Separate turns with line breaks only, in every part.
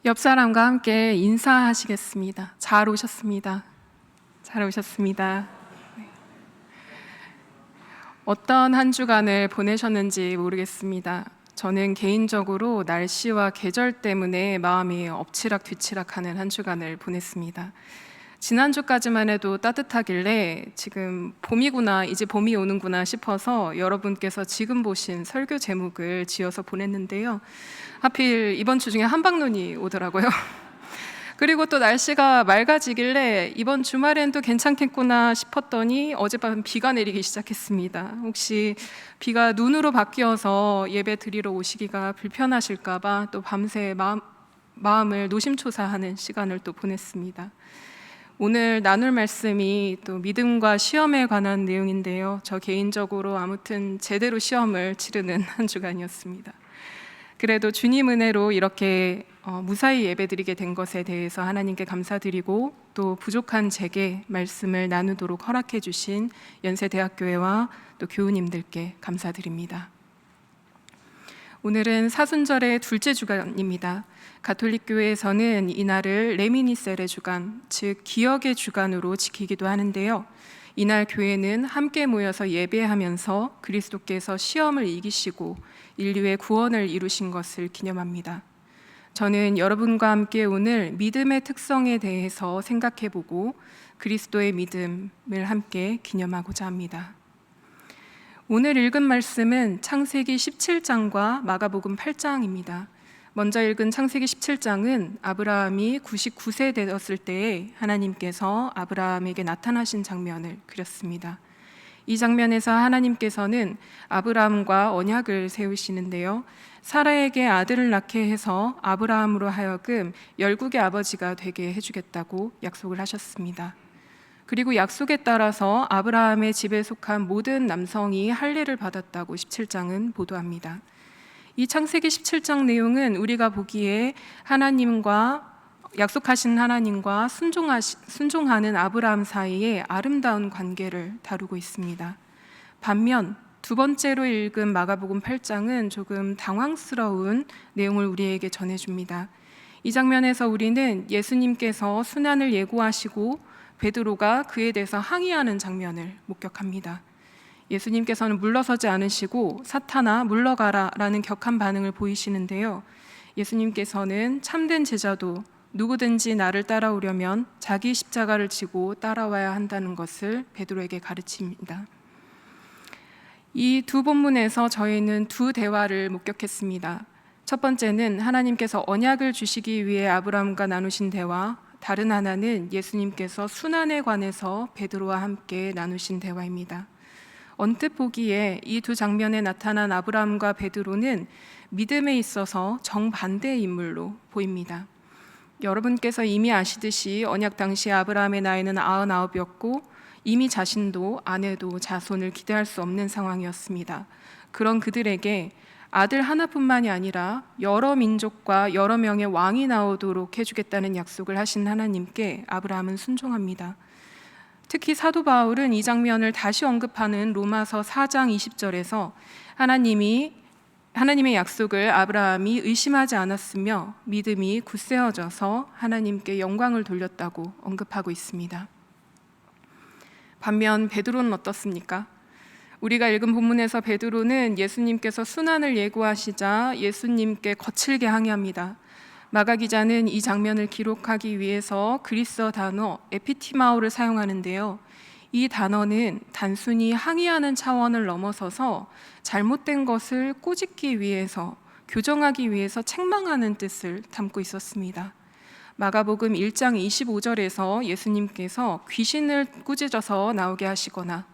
옆 사람과 함께 인사하시겠습니다. 잘 오셨습니다. 잘 오셨습니다. 네. 어떤 한 주간을 보내셨는지 모르겠습니다. 저는 개인적으로 날씨와 계절 때문에 마음이 엎치락뒤치락하는 한 주간을 보냈습니다. 지난주까지만 해도 따뜻하길래 지금 봄이구나, 이제 봄이 오는구나 싶어서 여러분께서 지금 보신 설교 제목을 지어서 보냈는데요. 하필 이번 주 중에 한방눈이 오더라고요. 그리고 또 날씨가 맑아지길래 이번 주말엔 또 괜찮겠구나 싶었더니 어젯밤 비가 내리기 시작했습니다. 혹시 비가 눈으로 바뀌어서 예배 드리러 오시기가 불편하실까봐 또 밤새 마음을 노심초사하는 시간을 또 보냈습니다. 오늘 나눌 말씀이 또 믿음과 시험에 관한 내용인데요. 저 개인적으로 아무튼 제대로 시험을 치르는 한 주간이었습니다. 그래도 주님 은혜로 이렇게 무사히 예배드리게 된 것에 대해서 하나님께 감사드리고 또 부족한 제게 말씀을 나누도록 허락해 주신 연세대학교회와 또 교우님들께 감사드립니다. 오늘은 사순절의 둘째 주간입니다. 가톨릭 교회에서는 이날을 레미니셀의 주간, 즉 기억의 주간으로 지키기도 하는데요. 이날 교회는 함께 모여서 예배하면서 그리스도께서 시험을 이기시고 인류의 구원을 이루신 것을 기념합니다. 저는 여러분과 함께 오늘 믿음의 특성에 대해서 생각해보고 그리스도의 믿음을 함께 기념하고자 합니다. 오늘 읽은 말씀은 창세기 17장과 마가복음 8장입니다. 먼저 읽은 창세기 17장은 아브라함이 99세 되었을 때에 하나님께서 아브라함에게 나타나신 장면을 그렸습니다. 이 장면에서 하나님께서는 아브라함과 언약을 세우시는데요. 사라에게 아들을 낳게 해서 아브라함으로 하여금 열국의 아버지가 되게 해주겠다고 약속을 하셨습니다. 그리고 약속에 따라서 아브라함의 집에 속한 모든 남성이 할례를 받았다고 17장은 보도합니다. 이 창세기 17장 내용은 우리가 보기에 하나님과 약속하신 하나님과 순종하는 아브라함 사이의 아름다운 관계를 다루고 있습니다. 반면 두 번째로 읽은 마가복음 8장은 조금 당황스러운 내용을 우리에게 전해줍니다. 이 장면에서 우리는 예수님께서 순환을 예고하시고 베드로가 그에 대해서 항의하는 장면을 목격합니다. 예수님께서는 물러서지 않으시고 사탄아 물러가라 라는 격한 반응을 보이시는데요. 예수님께서는 참된 제자도 누구든지 나를 따라오려면 자기 십자가를 지고 따라와야 한다는 것을 베드로에게 가르칩니다. 이 두 본문에서 저희는 두 대화를 목격했습니다. 첫 번째는 하나님께서 언약을 주시기 위해 아브라함과 나누신 대화, 다른 하나는 예수님께서 순환에 관해서 베드로와 함께 나누신 대화입니다. 언뜻 보기에 이 두 장면에 나타난 아브라함과 베드로는 믿음에 있어서 정반대의 인물로 보입니다. 여러분께서 이미 아시듯이 언약 당시 아브라함의 나이는 99이었고 이미 자신도 아내도 자손을 기대할 수 없는 상황이었습니다. 그런 그들에게 아들 하나뿐만이 아니라 여러 민족과 여러 명의 왕이 나오도록 해주겠다는 약속을 하신 하나님께 아브라함은 순종합니다. 특히 사도 바울은 이 장면을 다시 언급하는 로마서 4장 20절에서 하나님의 약속을 아브라함이 의심하지 않았으며 믿음이 굳세어져서 하나님께 영광을 돌렸다고 언급하고 있습니다. 반면 베드로는 어떻습니까? 우리가 읽은 본문에서 베드로는 예수님께서 순환을 예고하시자 예수님께 거칠게 항의합니다. 마가 기자는 이 장면을 기록하기 위해서 그리스어 단어 에피티마오를 사용하는데요. 이 단어는 단순히 항의하는 차원을 넘어서서 잘못된 것을 꾸짖기 위해서, 교정하기 위해서 책망하는 뜻을 담고 있었습니다. 마가복음 1장 25절에서 예수님께서 귀신을 꾸짖어서 나오게 하시거나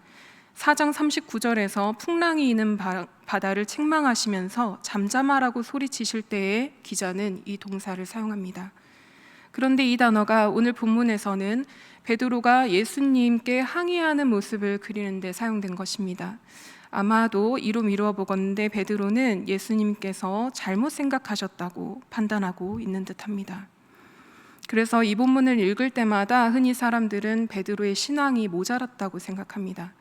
4장 39절에서 풍랑이 있는 바다를 책망하시면서 잠잠하라고 소리치실 때에 기자는 이 동사를 사용합니다. 그런데 이 단어가 오늘 본문에서는 베드로가 예수님께 항의하는 모습을 그리는 데 사용된 것입니다. 아마도 이로 미루어 보건대 베드로는 예수님께서 잘못 생각하셨다고 판단하고 있는 듯합니다. 그래서 이 본문을 읽을 때마다 흔히 사람들은 베드로의 신앙이 모자랐다고 생각합니다.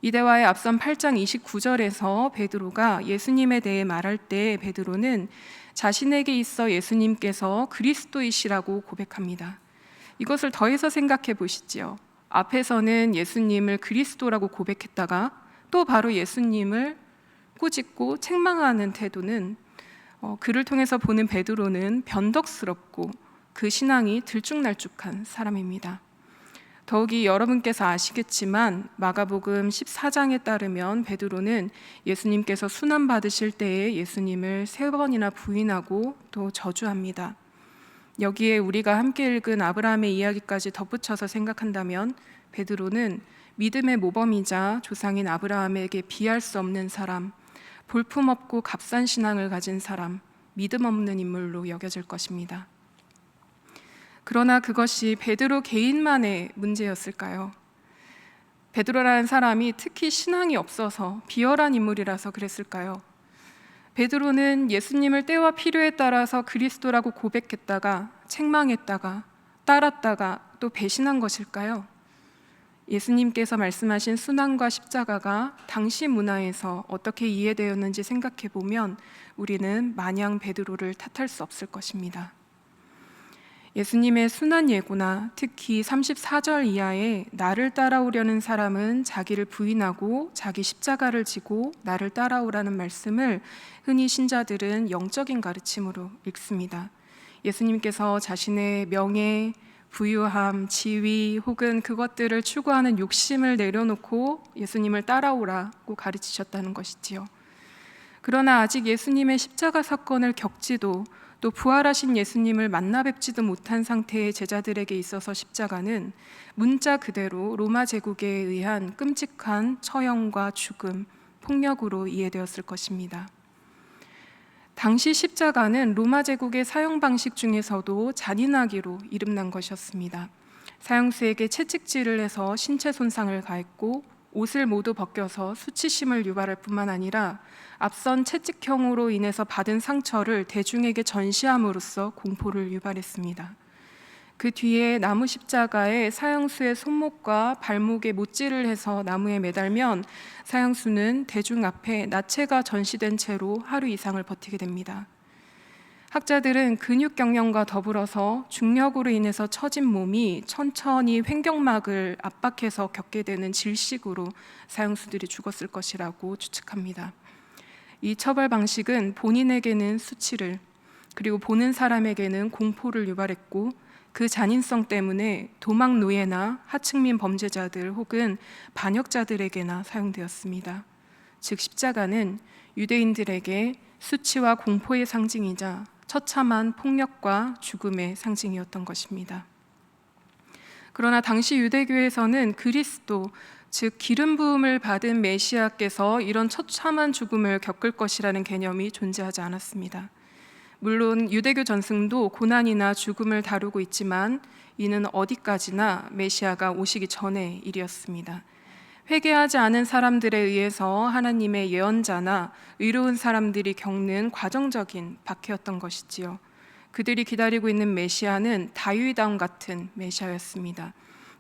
이 대화의 앞선 8장 29절에서 베드로가 예수님에 대해 말할 때 베드로는 자신에게 있어 예수님께서 그리스도이시라고 고백합니다. 이것을 더해서 생각해 보시지요. 앞에서는 예수님을 그리스도라고 고백했다가 또 바로 예수님을 꾸짖고 책망하는 태도는 그를 통해서 보는 베드로는 변덕스럽고 그 신앙이 들쭉날쭉한 사람입니다. 더욱이 여러분께서 아시겠지만 마가복음 14장에 따르면 베드로는 예수님께서 순환 받으실 때에 예수님을 3번이나 부인하고 또 저주합니다. 여기에 우리가 함께 읽은 아브라함의 이야기까지 덧붙여서 생각한다면 베드로는 믿음의 모범이자 조상인 아브라함에게 비할 수 없는 사람, 볼품없고 값싼 신앙을 가진 사람, 믿음 없는 인물로 여겨질 것입니다. 그러나 그것이 베드로 개인만의 문제였을까요? 베드로라는 사람이 특히 신앙이 없어서 비열한 인물이라서 그랬을까요? 베드로는 예수님을 때와 필요에 따라서 그리스도라고 고백했다가 책망했다가 따랐다가 또 배신한 것일까요? 예수님께서 말씀하신 순환과 십자가가 당시 문화에서 어떻게 이해되었는지 생각해 보면 우리는 마냥 베드로를 탓할 수 없을 것입니다. 예수님의 순환 예고나 특히 34절 이하에 나를 따라오려는 사람은 자기를 부인하고 자기 십자가를 지고 나를 따라오라는 말씀을 흔히 신자들은 영적인 가르침으로 읽습니다. 예수님께서 자신의 명예, 부유함, 지위 혹은 그것들을 추구하는 욕심을 내려놓고 예수님을 따라오라고 가르치셨다는 것이지요. 그러나 아직 예수님의 십자가 사건을 겪지도 또 부활하신 예수님을 만나 뵙지도 못한 상태의 제자들에게 있어서 십자가는 문자 그대로 로마 제국에 의한 끔찍한 처형과 죽음, 폭력으로 이해되었을 것입니다. 당시 십자가는 로마 제국의 사형 방식 중에서도 잔인하기로 이름난 것이었습니다. 사형수에게 채찍질을 해서 신체 손상을 가했고 옷을 모두 벗겨서 수치심을 유발할 뿐만 아니라 앞선 채찍형으로 인해서 받은 상처를 대중에게 전시함으로써 공포를 유발했습니다. 그 뒤에 나무 십자가에 사형수의 손목과 발목에 못질을 해서 나무에 매달면 사형수는 대중 앞에 나체가 전시된 채로 하루 이상을 버티게 됩니다. 학자들은 근육 경련과 더불어서 중력으로 인해서 처진 몸이 천천히 횡격막을 압박해서 겪게 되는 질식으로 사형수들이 죽었을 것이라고 추측합니다. 이 처벌 방식은 본인에게는 수치를, 그리고 보는 사람에게는 공포를 유발했고 그 잔인성 때문에 도망 노예나 하층민 범죄자들 혹은 반역자들에게나 사용되었습니다. 즉 십자가는 유대인들에게 수치와 공포의 상징이자 처참한 폭력과 죽음의 상징이었던 것입니다. 그러나 당시 유대교에서는 그리스도, 즉 기름 부음을 받은 메시아께서 이런 처참한 죽음을 겪을 것이라는 개념이 존재하지 않았습니다. 물론 유대교 전승도 고난이나 죽음을 다루고 있지만 이는 어디까지나 메시아가 오시기 전의 일이었습니다. 회개하지 않은 사람들에 의해서 하나님의 예언자나 의로운 사람들이 겪는 과정적인 박해였던 것이지요. 그들이 기다리고 있는 메시아는 다윗왕 같은 메시아였습니다.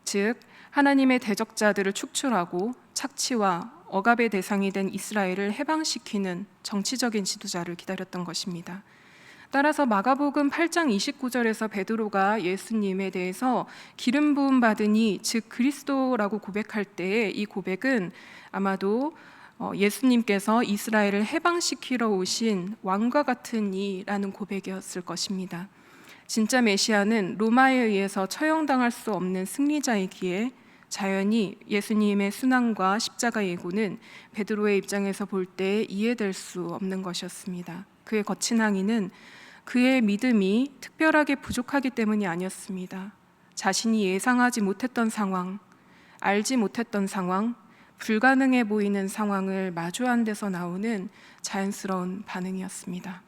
즉 하나님의 대적자들을 축출하고 착취와 억압의 대상이 된 이스라엘을 해방시키는 정치적인 지도자를 기다렸던 것입니다. 따라서 마가복음 8장 29절에서 베드로가 예수님에 대해서 기름 부음 받으니 즉 그리스도라고 고백할 때에 이 고백은 아마도 예수님께서 이스라엘을 해방시키러 오신 왕과 같은 이라는 고백이었을 것입니다. 진짜 메시아는 로마에 의해서 처형당할 수 없는 승리자이기에 자연히 예수님의 순환과 십자가 예고는 베드로의 입장에서 볼 때 이해될 수 없는 것이었습니다. 그의 거친 항의는 그의 믿음이 특별하게 부족하기 때문이 아니었습니다. 자신이 예상하지 못했던 상황, 알지 못했던 상황, 불가능해 보이는 상황을 마주한 데서 나오는 자연스러운 반응이었습니다.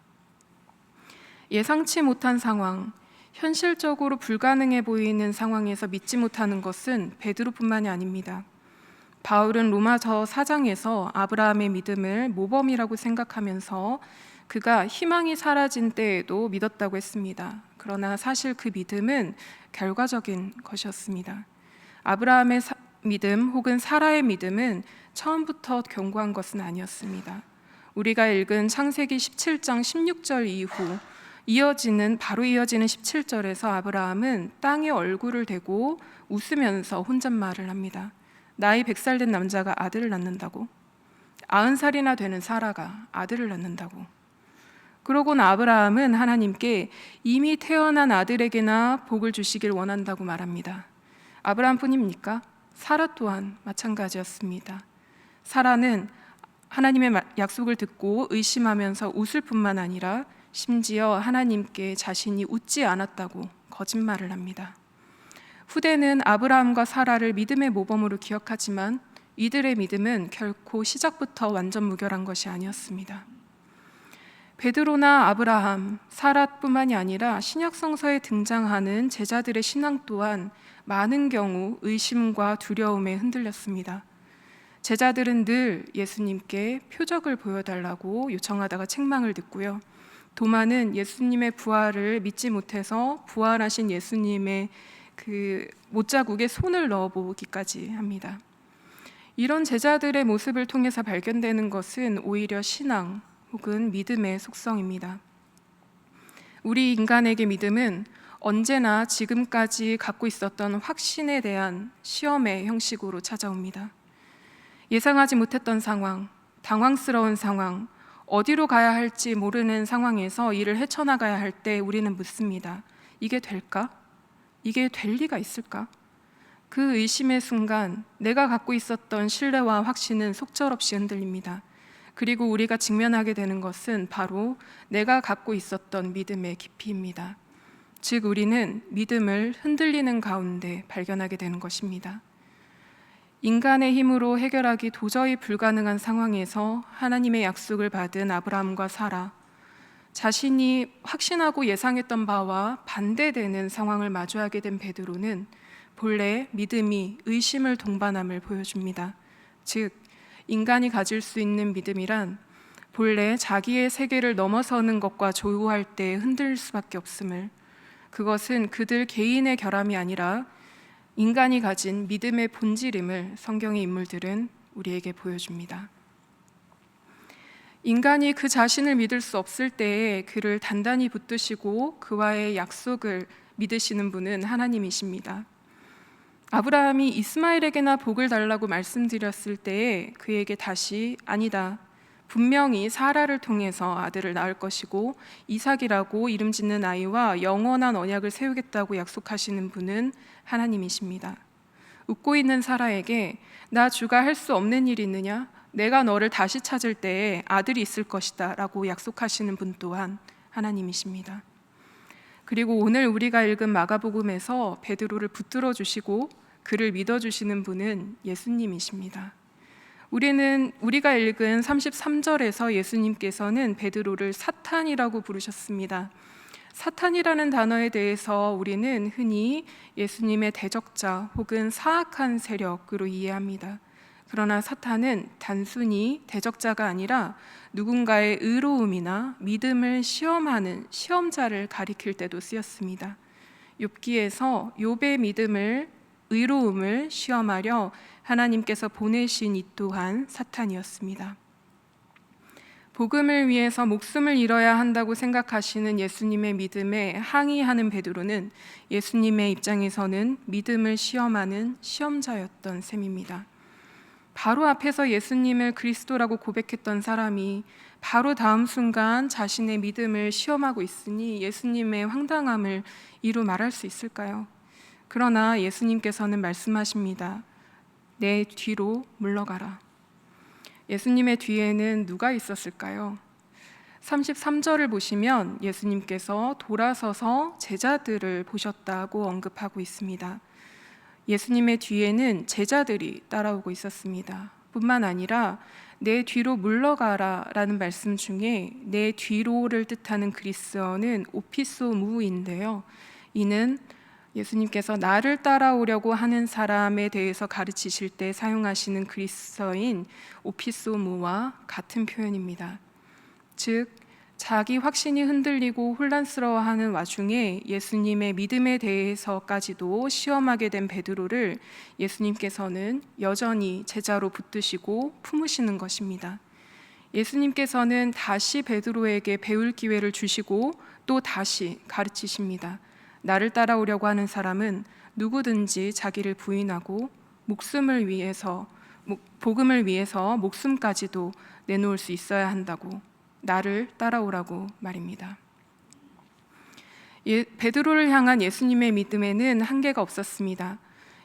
예상치 못한 상황, 현실적으로 불가능해 보이는 상황에서 믿지 못하는 것은 베드로뿐만이 아닙니다. 바울은 로마서 4장에서 아브라함의 믿음을 모범이라고 생각하면서 그가 희망이 사라진 때에도 믿었다고 했습니다. 그러나 사실 그 믿음은 결과적인 것이었습니다. 아브라함의 믿음 혹은 사라의 믿음은 처음부터 경고한 것은 아니었습니다. 우리가 읽은 창세기 17장 16절 이후 바로 이어지는 17절에서 아브라함은 땅에 얼굴을 대고 웃으면서 혼잣말을 합니다. 나이 100살 된 남자가 아들을 낳는다고? 90살이나 되는 사라가 아들을 낳는다고? 그러고는 아브라함은 하나님께 이미 태어난 아들에게나 복을 주시길 원한다고 말합니다. 아브라함뿐입니까? 사라 또한 마찬가지였습니다. 사라는 하나님의 약속을 듣고 의심하면서 웃을 뿐만 아니라 심지어 하나님께 자신이 웃지 않았다고 거짓말을 합니다. 후대는 아브라함과 사라를 믿음의 모범으로 기억하지만 이들의 믿음은 결코 시작부터 완전 무결한 것이 아니었습니다. 베드로나 아브라함, 사라뿐만이 아니라 신약 성서에 등장하는 제자들의 신앙 또한 많은 경우 의심과 두려움에 흔들렸습니다. 제자들은 늘 예수님께 표적을 보여달라고 요청하다가 책망을 듣고요. 도마는 예수님의 부활을 믿지 못해서 부활하신 예수님의 그 못자국에 손을 넣어보기까지 합니다. 이런 제자들의 모습을 통해서 발견되는 것은 오히려 신앙 혹은 믿음의 속성입니다. 우리 인간에게 믿음은 언제나 지금까지 갖고 있었던 확신에 대한 시험의 형식으로 찾아옵니다. 예상하지 못했던 상황, 당황스러운 상황, 어디로 가야 할지 모르는 상황에서 일을 헤쳐나가야 할 때 우리는 묻습니다. 이게 될까? 이게 될 리가 있을까? 그 의심의 순간 내가 갖고 있었던 신뢰와 확신은 속절없이 흔들립니다. 그리고 우리가 직면하게 되는 것은 바로 내가 갖고 있었던 믿음의 깊이입니다. 즉 우리는 믿음을 흔들리는 가운데 발견하게 되는 것입니다. 인간의 힘으로 해결하기 도저히 불가능한 상황에서 하나님의 약속을 받은 아브라함과 사라, 자신이 확신하고 예상했던 바와 반대되는 상황을 마주하게 된 베드로는 본래 믿음이 의심을 동반함을 보여줍니다. 즉 인간이 가질 수 있는 믿음이란 본래 자기의 세계를 넘어서는 것과 조우할 때 흔들릴 수밖에 없음을, 그것은 그들 개인의 결함이 아니라 인간이 가진 믿음의 본질임을 성경의 인물들은 우리에게 보여줍니다. 인간이 그 자신을 믿을 수 없을 때에 그를 단단히 붙드시고 그와의 약속을 믿으시는 분은 하나님이십니다. 아브라함이 이스마엘에게나 복을 달라고 말씀드렸을 때에 그에게 다시 아니다, 분명히 사라를 통해서 아들을 낳을 것이고 이삭이라고 이름 짓는 아이와 영원한 언약을 세우겠다고 약속하시는 분은 하나님이십니다. 웃고 있는 사라에게 나 주가 할 수 없는 일이 있느냐? 내가 너를 다시 찾을 때에 아들이 있을 것이다 라고 약속하시는 분 또한 하나님이십니다. 그리고 오늘 우리가 읽은 마가복음에서 베드로를 붙들어 주시고 그를 믿어 주시는 분은 예수님이십니다. 우리가 읽은 33절에서 예수님께서는 베드로를 사탄이라고 부르셨습니다. 사탄이라는 단어에 대해서 우리는 흔히 예수님의 대적자 혹은 사악한 세력으로 이해합니다. 그러나 사탄은 단순히 대적자가 아니라 누군가의 의로움이나 믿음을 시험하는 시험자를 가리킬 때도 쓰였습니다. 욥기에서 욥의 믿음을, 의로움을 시험하려 하나님께서 보내신 이 또한 사탄이었습니다. 복음을 위해서 목숨을 잃어야 한다고 생각하시는 예수님의 믿음에 항의하는 베드로는 예수님의 입장에서는 믿음을 시험하는 시험자였던 셈입니다. 바로 앞에서 예수님을 그리스도라고 고백했던 사람이 바로 다음 순간 자신의 믿음을 시험하고 있으니 예수님의 황당함을 이루 말할 수 있을까요? 그러나 예수님께서는 말씀하십니다. 내 뒤로 물러가라. 예수님의 뒤에는 누가 있었을까요? 33절을 보시면 예수님께서 돌아서서 제자들을 보셨다고 언급하고 있습니다. 예수님의 뒤에는 제자들이 따라오고 있었습니다. 뿐만 아니라 내 뒤로 물러가라 라는 말씀 중에 내 뒤로를 뜻하는 그리스어는 오피소무인데요. 이는 예수님께서 나를 따라오려고 하는 사람에 대해서 가르치실 때 사용하시는 그리스어인 오피소무와 같은 표현입니다. 즉 자기 확신이 흔들리고 혼란스러워하는 와중에 예수님의 믿음에 대해서까지도 시험하게 된 베드로를 예수님께서는 여전히 제자로 붙드시고 품으시는 것입니다. 예수님께서는 다시 베드로에게 배울 기회를 주시고 또 다시 가르치십니다. 나를 따라오려고 하는 사람은 누구든지 자기를 부인하고 복음을 위해서 목숨까지도 내놓을 수 있어야 한다고, 나를 따라오라고 말입니다. 베드로를 향한 예수님의 믿음에는 한계가 없었습니다.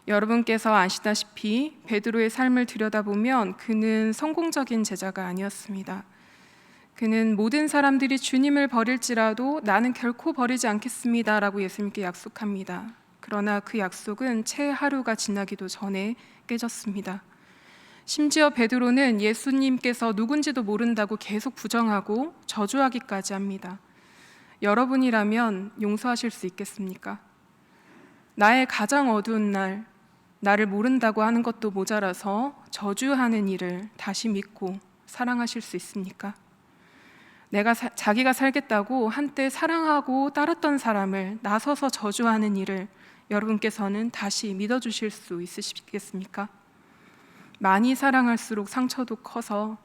여러분께서 아시다시피 베드로의 삶을 들여다보면 그는 성공적인 제자가 아니었습니다. 그는 모든 사람들이 주님을 버릴지라도 나는 결코 버리지 않겠습니다 라고 예수님께 약속합니다. 그러나 그 약속은 채 하루가 지나기도 전에 깨졌습니다. 심지어 베드로는 예수님께서 누군지도 모른다고 계속 부정하고 저주하기까지 합니다. 여러분이라면 용서하실 수 있겠습니까? 나의 가장 어두운 날, 나를 모른다고 하는 것도 모자라서 저주하는 이를 다시 믿고 사랑하실 수 있습니까? 자기가 살겠다고 한때 사랑하고 따랐던 사람을 나서서 저주하는 일을 여러분께서는 다시 믿어주실 수 있으시겠습니까? 많이 사랑할수록 상처도 커서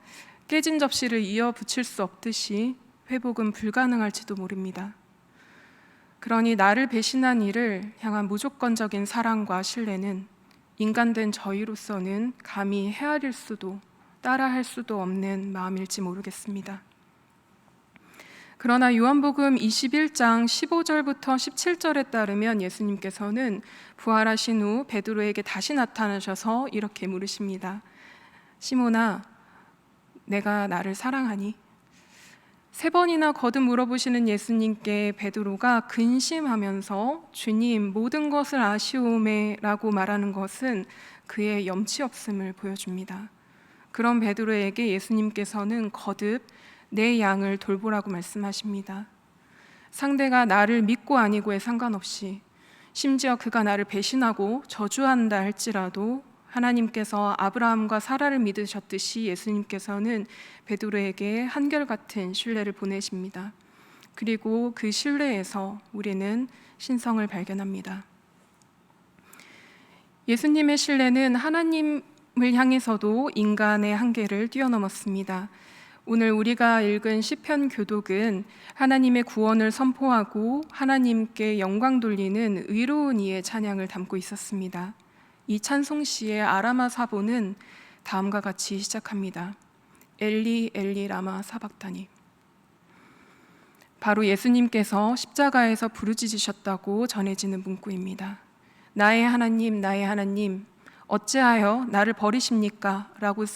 깨진 접시를 이어 붙일 수 없듯이 회복은 불가능할지도 모릅니다. 그러니 나를 배신한 이를 향한 무조건적인 사랑과 신뢰는 인간된 저희로서는 감히 헤아릴 수도 따라할 수도 없는 마음일지 모르겠습니다. 그러나 요한복음 21장 15절부터 17절에 따르면 예수님께서는 부활하신 후 베드로에게 다시 나타나셔서 이렇게 물으십니다. 시몬아, 내가 나를 사랑하니? 3번이나 거듭 물어보시는 예수님께 베드로가 근심하면서 주님, 모든 것을 아시오매 라고 말하는 것은 그의 염치 없음을 보여줍니다. 그런 베드로에게 예수님께서는 거듭 내 양을 돌보라고 말씀하십니다. 상대가 나를 믿고 아니고에 상관없이, 심지어 그가 나를 배신하고 저주한다 할지라도 하나님께서 아브라함과 사라를 믿으셨듯이 예수님께서는 베드로에게 한결같은 신뢰를 보내십니다. 그리고 그 신뢰에서 우리는 신성을 발견합니다. 예수님의 신뢰는 하나님을 향해서도 인간의 한계를 뛰어넘었습니다. 오늘 우리가 읽은 시편 교독은 하나님의 구원을 선포하고 하나님께 영광 돌리는 의로운 이의 찬양을 담고 있었습니다. 이 찬송시의 아라마 사보는 다음과 같이 시작합니다. 엘리 엘리 라마 사박다니. 바로 예수님께서 십자가에서 부르짖으셨다고 전해지는 문구입니다. 나의 하나님, 어찌하여 나를 버리십니까? 라고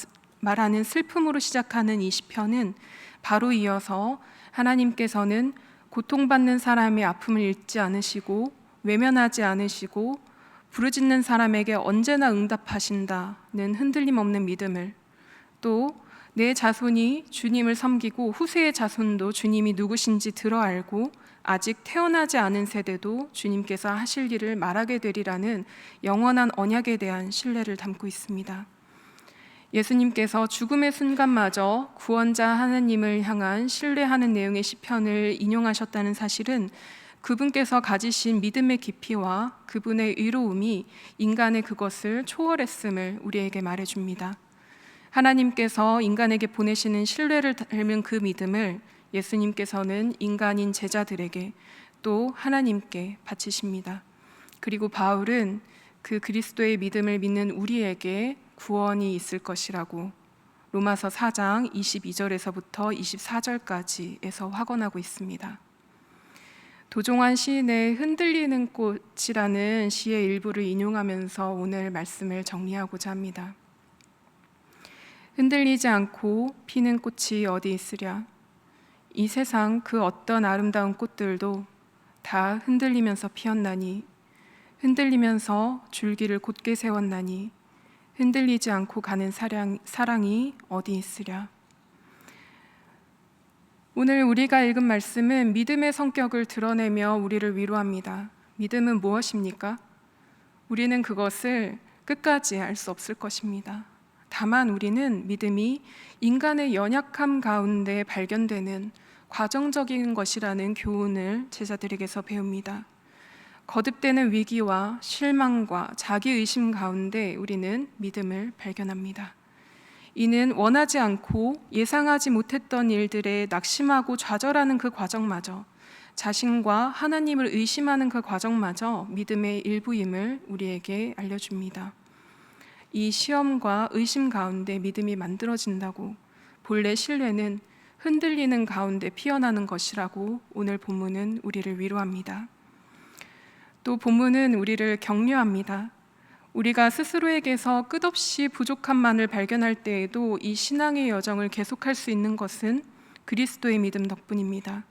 말하는 슬픔으로 시작하는 이 시편은 바로 이어서 하나님께서는 고통받는 사람의 아픔을 잊지 않으시고 외면하지 않으시고 부르짖는 사람에게 언제나 응답하신다는 흔들림 없는 믿음을, 또 내 자손이 주님을 섬기고 후세의 자손도 주님이 누구신지 들어 알고 아직 태어나지 않은 세대도 주님께서 하실 일을 말하게 되리라는 영원한 언약에 대한 신뢰를 담고 있습니다. 예수님께서 죽음의 순간마저 구원자 하나님을 향한 신뢰하는 내용의 시편을 인용하셨다는 사실은 그분께서 가지신 믿음의 깊이와 그분의 의로움이 인간의 그것을 초월했음을 우리에게 말해줍니다. 하나님께서 인간에게 보내시는 신뢰를 닮은 그 믿음을 예수님께서는 인간인 제자들에게 또 하나님께 바치십니다. 그리고 바울은 그 그리스도의 믿음을 믿는 우리에게 구원이 있을 것이라고 로마서 4장 22절에서부터 24절까지에서 확언하고 있습니다. 도종환 시인의 흔들리는 꽃이라는 시의 일부를 인용하면서 오늘 말씀을 정리하고자 합니다. 흔들리지 않고 피는 꽃이 어디 있으랴. 이 세상 그 어떤 아름다운 꽃들도 다 흔들리면서 피었나니, 흔들리면서 줄기를 곧게 세웠나니 흔들리지 않고 가는 사랑이 어디 있으랴. 오늘 우리가 읽은 말씀은 믿음의 성격을 드러내며 우리를 위로합니다. 믿음은 무엇입니까? 우리는 그것을 끝까지 알 수 없을 것입니다. 다만 우리는 믿음이 인간의 연약함 가운데 발견되는 과정적인 것이라는 교훈을 제자들에게서 배웁니다. 거듭되는 위기와 실망과 자기의심 가운데 우리는 믿음을 발견합니다. 이는 원하지 않고 예상하지 못했던 일들에 낙심하고 좌절하는 그 과정마저, 자신과 하나님을 의심하는 그 과정마저 믿음의 일부임을 우리에게 알려줍니다. 이 시험과 의심 가운데 믿음이 만들어진다고, 본래 신뢰는 흔들리는 가운데 피어나는 것이라고 오늘 본문은 우리를 위로합니다. 또 본문은 우리를 격려합니다. 우리가 스스로에게서 끝없이 부족함만을 발견할 때에도 이 신앙의 여정을 계속할 수 있는 것은 그리스도의 믿음 덕분입니다.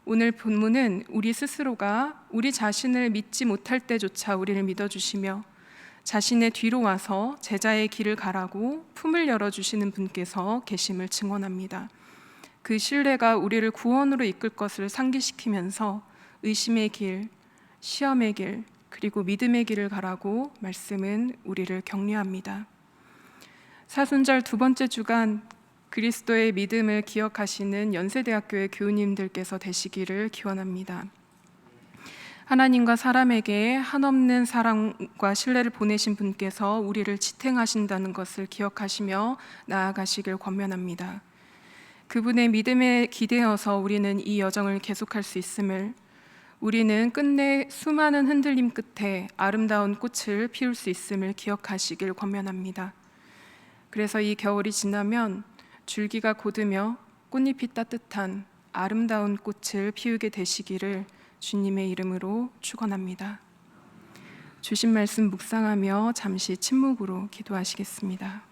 오늘 본문은 우리 스스로가 우리 자신을 믿지 못할 때조차 우리를 믿어주시며 자신의 뒤로 와서 제자의 길을 가라고 품을 열어주시는 분께서 계심을 증언합니다. 그 신뢰가 우리를 구원으로 이끌 것을 상기시키면서 의심의 길, 시험의 길, 그리고 믿음의 길을 가라고 말씀은 우리를 격려합니다. 사순절 두 번째 주간 그리스도의 믿음을 기억하시는 연세대학교의 교우님들께서 되시기를 기원합니다. 하나님과 사람에게 한없는 사랑과 신뢰를 보내신 분께서 우리를 지탱하신다는 것을 기억하시며 나아가시길 권면합니다. 그분의 믿음에 기대어서 우리는 이 여정을 계속할 수 있음을, 우리는 끝내 수많은 흔들림 끝에 아름다운 꽃을 피울 수 있음을 기억하시길 권면합니다. 그래서 이 겨울이 지나면 줄기가 곧으며 꽃잎이 따뜻한 아름다운 꽃을 피우게 되시기를 주님의 이름으로 축원합니다. 주신 말씀 묵상하며 잠시 침묵으로 기도하시겠습니다.